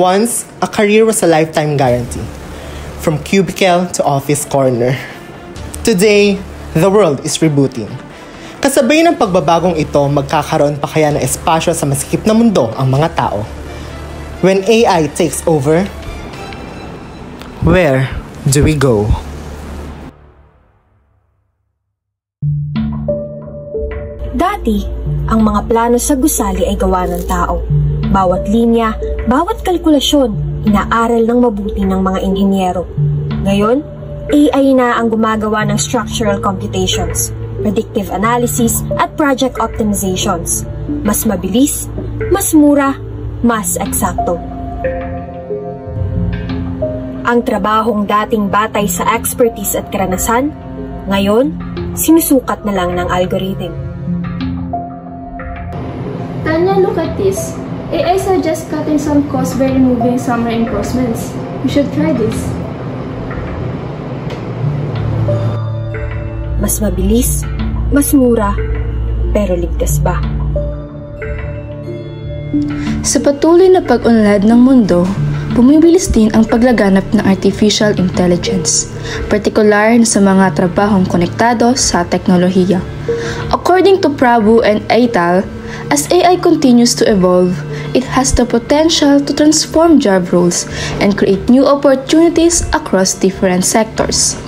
Once, a career was a lifetime guarantee. From cubicle to office corner. Today, the world is rebooting. Kasabay ng pagbabagong ito, magkakaroon pa kaya ng espasyo sa masikip na mundo ang mga tao. When AI takes over, where do we go? Dati, ang mga plano sa gusali ay gawa ng tao. Bawat linya, bawat kalkulasyon, inaaral ng mabuti ng mga inhinyero. Ngayon, AI na ang gumagawa ng structural computations, predictive analysis at project optimizations. Mas mabilis, mas mura, mas eksakto. Ang trabahong dating batay sa expertise at karanasan, ngayon, sinusukat na lang ng algorithm. Tanya, look at this. AI suggests cutting some costs by removing some reinforcements. We should try this. Mas mabilis, mas mura, pero ligtas ba? Sa patuloy na pag-unlad ng mundo, bumibilis din ang paglaganap ng artificial intelligence, partikular na sa mga trabahong konektado sa teknolohiya. According to Prabhu and Aital, as AI continues to evolve, it has the potential to transform job roles and create new opportunities across different sectors.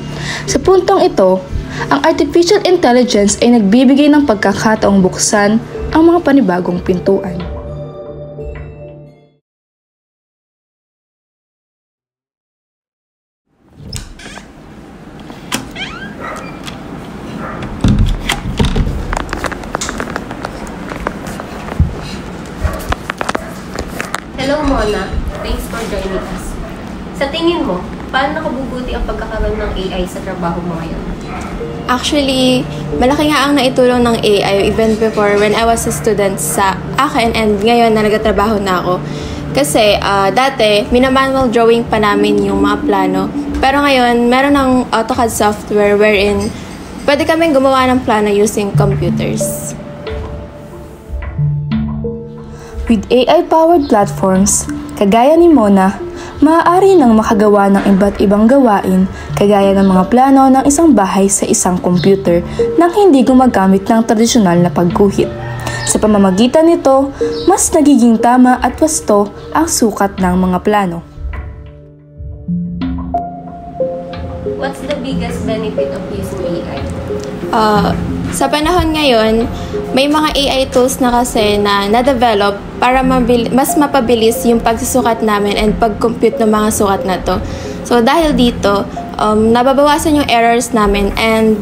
Sa puntong ito, ang artificial intelligence ay nagbibigay ng pagkakataong buksan ang mga panibagong pintuan. Hello, Mona. Thanks for joining us. Sa tingin mo, paano nakabubuti ang pagkakaroon ng AI sa trabaho mo ngayon? Actually, malaki nga ang naitulong ng AI even before when I was a student sa akin and ngayon na nagtatrabaho na ako. Kasi dati, minamanual drawing pa namin yung mga plano. Pero ngayon, meron ng AutoCAD software wherein pwede kaming gumawa ng plano using computers. With AI-powered platforms, kagaya ni Mona, maaari nang makagawa ng iba't ibang gawain kagaya ng mga plano ng isang bahay sa isang computer nang hindi gumagamit ng tradisyonal na pagguhit. Sa pamamagitan nito, mas nagiging tama at wasto ang sukat ng mga plano. What's the biggest benefit of using AI? Sa panahon ngayon, may mga AI tools na kasi na na-develop para mas mapabilis yung pagsusukat namin and pag-compute ng mga sukat na to. So dahil dito, nababawasan yung errors namin and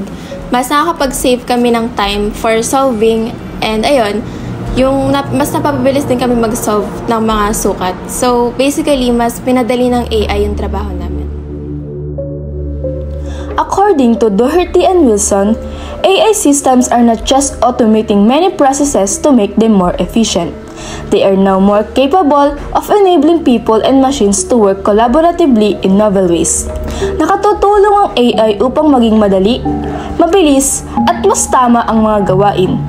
mas nakakapag-save kami ng time for solving and ayun, mas napapabilis din kami mag-solve ng mga sukat. So basically, mas pinadali ng AI yung trabaho namin. According to Doherty and Wilson, AI systems are not just automating many processes to make them more efficient. They are now more capable of enabling people and machines to work collaboratively in novel ways. Nakatutulong ang AI upang maging madali, mabilis, at mas tama ang mga gawain.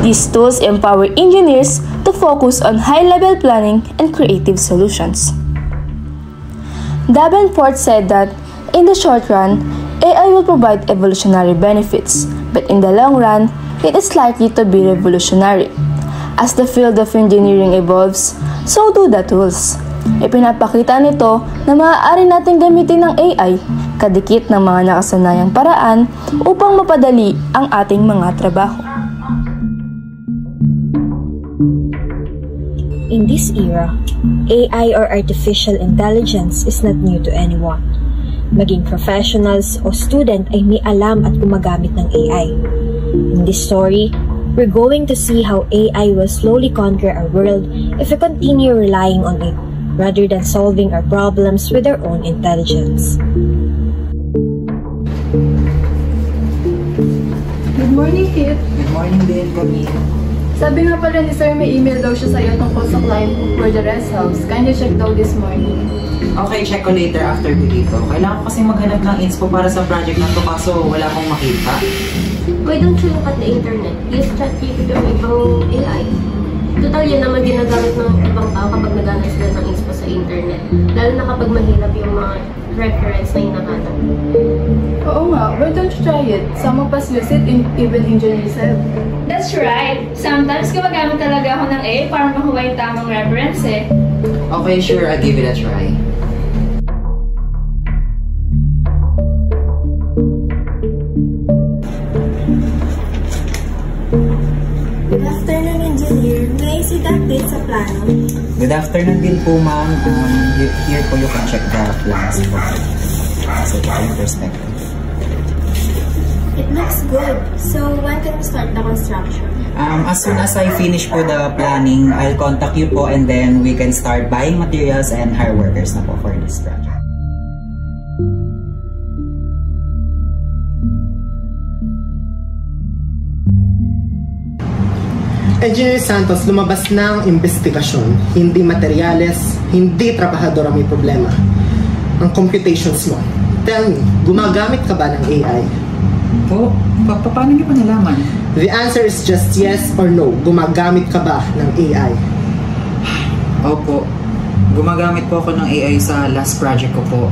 These tools empower engineers to focus on high-level planning and creative solutions. Davenport said that, in the short run, AI will provide evolutionary benefits, but in the long run, it is likely to be revolutionary. As the field of engineering evolves, so do the tools. Ipinapakita nito na maaari nating gamitin ng AI kadikit ng mga nakasanayang paraan upang mapadali ang ating mga trabaho. In this era, AI or artificial intelligence is not new to anyone. Maging professionals o student ay may alam at gumagamit ng AI. In this story, we're going to see how AI will slowly conquer our world if we continue relying on it, rather than solving our problems with our own intelligence. Good morning, Kit. Good morning din, Cory. Sabi nga pala ni Sir, may email daw siya sa'yo tungkol sa client for the rest house. Kindly check daw this morning. Okay, check ko later after ko dito. Kailangan ko kasi maghanap ng inspo para sa project na to kaso wala akong makita. Why don't you look at the internet? Use ChatGPT o ibang AI. Total yan naman ginagamit ng ibang tao kapag naghanap sila ng inspo sa sa internet, lalo na kapag mahirap yung mga reference na hinahanap. Oo nga, why don't you try it? Some of us use it, even engineers have. That's right. Sometimes gumagamit talaga ako ng AI para makuha yung tamang reference eh. Okay, sure, I'll give it a try. Good afternoon, engineer. May I see the update sa plano? Good afternoon din po, ma'am. Here po you can check the plans po. So, ito yung perspective. It looks good. So, when can we start the construction? As soon as I finish po the planning, I'll contact you po and then we can start buying materials and hire workers na po for this project. Engineer Santos, lumabas na ang investigasyon. Hindi materyales, hindi trabahador ang may problema. Ang computations mo. Tell me, gumagamit ka ba ng AI? Po, paano niyo pa nalaman? The answer is just yes or no. Gumagamit ka ba ng AI? Opo, gumagamit po ako ng AI sa last project ko po.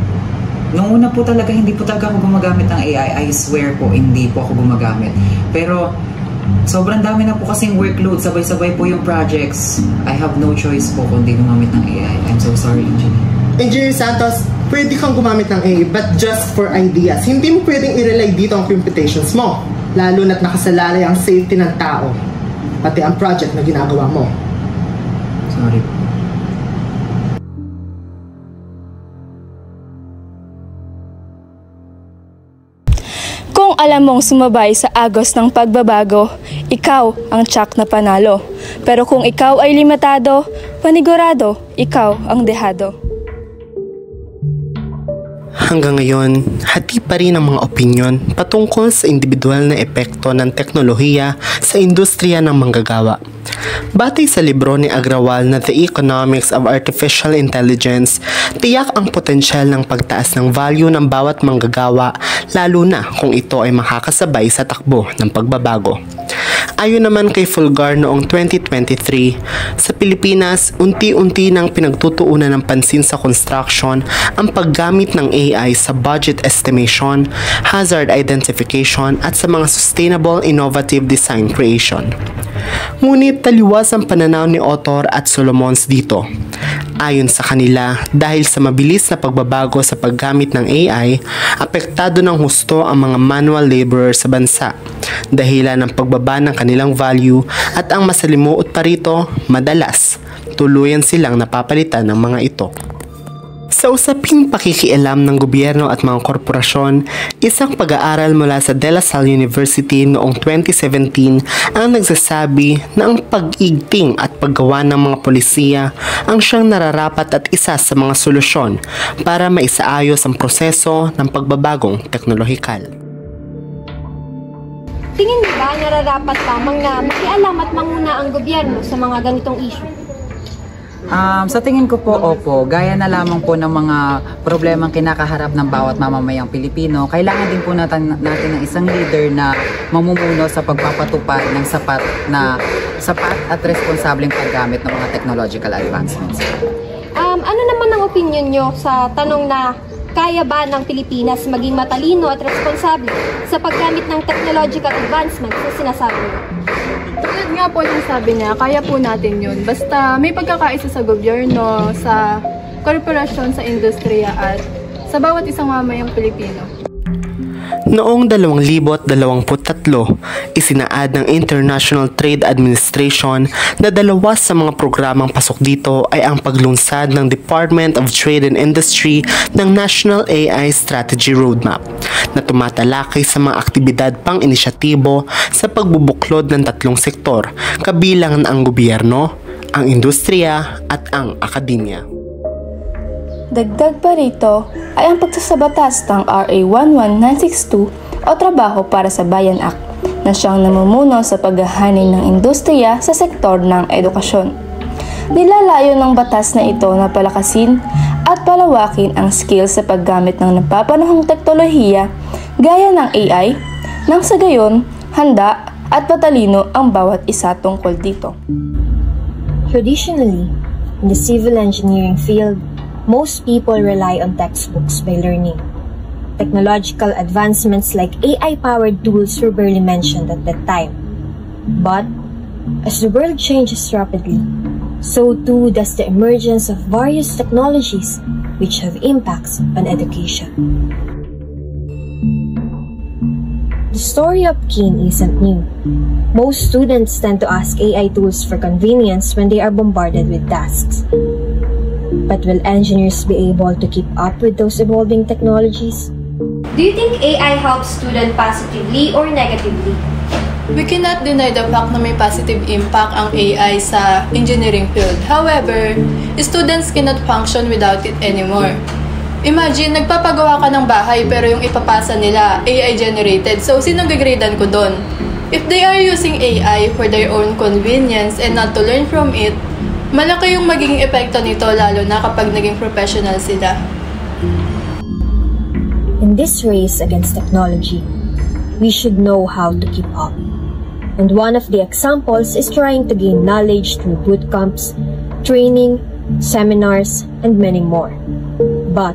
Noong una po talaga, hindi po talaga ako gumagamit ng AI. I swear po, hindi po ako gumagamit. Pero, sobrang dami na po kasing workload. Sabay-sabay po yung projects. I have no choice po kundi gumamit ng AI. I'm so sorry, Engineer. Engineer Santos, pwede kang gumamit ng AI but just for ideas. Hindi mo pwedeng i-rely dito ang computations mo. Lalo na't nakasalalay ang safety ng tao. Pati ang project na ginagawa mo. Sorry. Kung alam mong sumabay sa agos ng pagbabago, ikaw ang tiyak na panalo. Pero kung ikaw ay limitado, panigurado, ikaw ang dehado. Hanggang ngayon, hati pa rin ang mga opinyon patungkol sa individual na epekto ng teknolohiya sa industriya ng manggagawa. Batay sa libro ni Agrawal na The Economics of Artificial Intelligence, tiyak ang potensyal ng pagtaas ng value ng bawat manggagawa lalo na kung ito ay makakasabay sa takbo ng pagbabago. Ayon naman kay Fulgar noong 2023, sa Pilipinas, unti-unti nang pinagtutuunan ng pansin sa construction ang paggamit ng AI sa budget estimation, hazard identification at sa mga sustainable innovative design creation. Ngunit taliwas ang pananaw ni Autor at Solomons dito. Ayon sa kanila, dahil sa mabilis na pagbabago sa paggamit ng AI, apektado ng husto ang mga manual laborer sa bansa, dahilan ng pagbaba ng kanilang value at ang masalimuot pa rito, madalas, tuluyan silang napapalitan ng mga ito. Sa usaping pakikialam ng gobyerno at mga korporasyon, isang pag-aaral mula sa De La Salle University noong 2017 ang nagsasabi na ang pag-igting at paggawa ng mga polisiya ang siyang nararapat at isa sa mga solusyon para maisaayos ang proseso ng pagbabagong teknolohikal. Tingin niyo ba nararapat lamang na makialam at manguna ang gobyerno sa mga ganitong issue? Sa tingin ko po, opo, gaya na lamang po ng mga problemang kinakaharap ng bawat mamamayang Pilipino, kailangan din po natin ng isang leader na mamumuno sa pagpapatupad ng sapat at responsableng paggamit ng mga technological advancements. Ano naman ang opinion nyo sa tanong na kaya ba ng Pilipinas maging matalino at responsable sa paggamit ng technological advancements na sinasabi nyo? Tulad nga po yung sabi niya, kaya po natin yun. Basta may pagkakaisa sa gobyerno, sa korporasyon, sa industriya at sa bawat isang mamayang Pilipino. Noong 2023, isinaad ng International Trade Administration na dalawa sa mga programang pasok dito ay ang paglunsad ng Department of Trade and Industry ng National AI Strategy Roadmap na tumatalakay sa mga aktibidad pang-inisyatibo sa pagbubuklod ng tatlong sektor, kabilang ang gobyerno, ang industriya at ang akademya. Dagdag pa rito ay ang pagsasabatas ng RA 11962 o Trabaho para sa Bayan Act na siyang namumuno sa paghahanin ng industriya sa sektor ng edukasyon. Nilalayo ng batas na ito na palakasin at palawakin ang skills sa paggamit ng napapanahong teknolohiya gaya ng AI nang sa gayon handa at patalino ang bawat isa tungkol dito. Traditionally, In the civil engineering field, most people rely on textbooks by learning. Technological advancements like AI-powered tools were barely mentioned at that time. But, as the world changes rapidly, so too does the emergence of various technologies which have impacts on education. The story of Keen isn't new. Most students tend to ask AI tools for convenience when they are bombarded with tasks. But will engineers be able to keep up with those evolving technologies? Do you think AI helps students positively or negatively? We cannot deny the fact na may positive impact ang AI sa engineering field. However, students cannot function without it anymore. Imagine, nagpapagawa ka ng bahay pero yung ipapasa nila AI generated. So, sinong gagradean ko doon? If they are using AI for their own convenience and not to learn from it, malaki yung magiging epekto nito lalo na kapag naging professional sila. In this race against technology, we should know how to keep up. And one of the examples is trying to gain knowledge through bootcamps, training, seminars, and many more. But,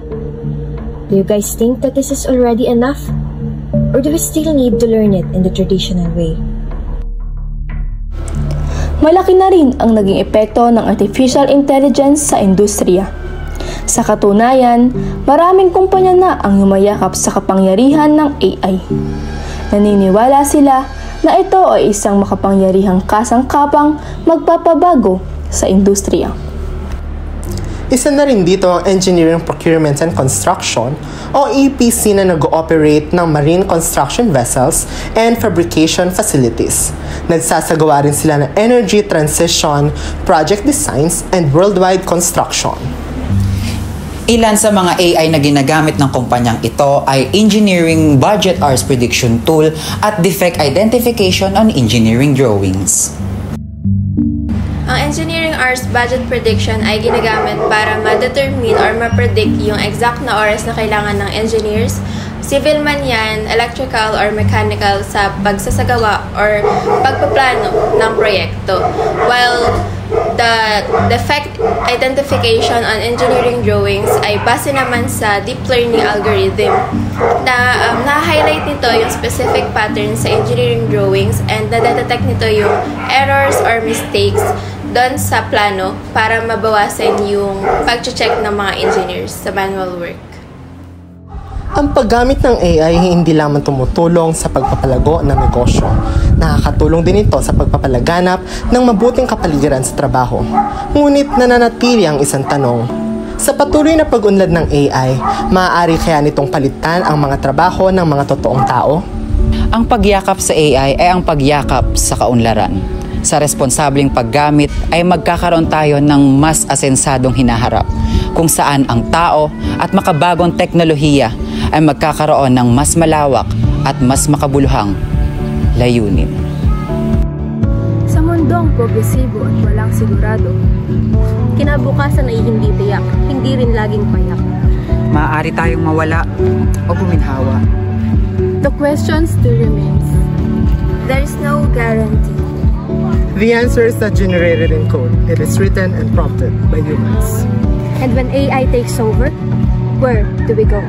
do you guys think that this is already enough? Or do we still need to learn it in the traditional way? Malaki na rin ang naging epekto ng artificial intelligence sa industriya. Sa katunayan, maraming kumpanya na ang yumayakap sa kapangyarihan ng AI. Naniniwala sila na ito ay isang makapangyarihang kasangkapang magpapabago sa industriya. Isa na rin dito ang Engineering Procurement and Construction o EPC na nag-ooperate ng marine construction vessels and fabrication facilities. Nagsasagawa rin sila ng energy transition, project designs, and worldwide construction. Ilan sa mga AI na ginagamit ng kumpanyang ito ay Engineering Budget Hours Prediction Tool at Defect Identification on Engineering Drawings. Ang engineering hours budget prediction ay ginagamit para ma-determine or ma-predict yung exact na oras na kailangan ng engineers, civil man yan, electrical or mechanical sa pagsasagawa or pagpaplano ng proyekto. While the defect identification on engineering drawings ay base naman sa deep learning algorithm na na-highlight nito yung specific patterns sa engineering drawings and na-detect nito yung errors or mistakes doon sa plano para mabawasan yung pag-check ng mga engineers sa manual work. Ang paggamit ng AI hindi lamang tumutulong sa pagpapalago ng negosyo. Nakakatulong din ito sa pagpapalaganap ng mabuting kapaligiran sa trabaho. Ngunit nananatili ang isang tanong. Sa patuloy na pag-unlad ng AI, maaari kaya nitong palitan ang mga trabaho ng mga totoong tao? Ang pagyakap sa AI ay ang pagyakap sa kaunlaran. Sa responsableng paggamit ay magkakaroon tayo ng mas asensadong hinaharap, kung saan ang tao at makabagong teknolohiya ay magkakaroon ng mas malawak at mas makabuluhang layunin. Sa mundong progresibo at walang sigurado, kinabukasan ay hindi tiyak, hindi rin laging payak. Maaari tayong mawala o guminhawa. The question still remains. There is no guarantee. The answer is not generated in code. It is written and prompted by humans. And when AI takes over, where do we go?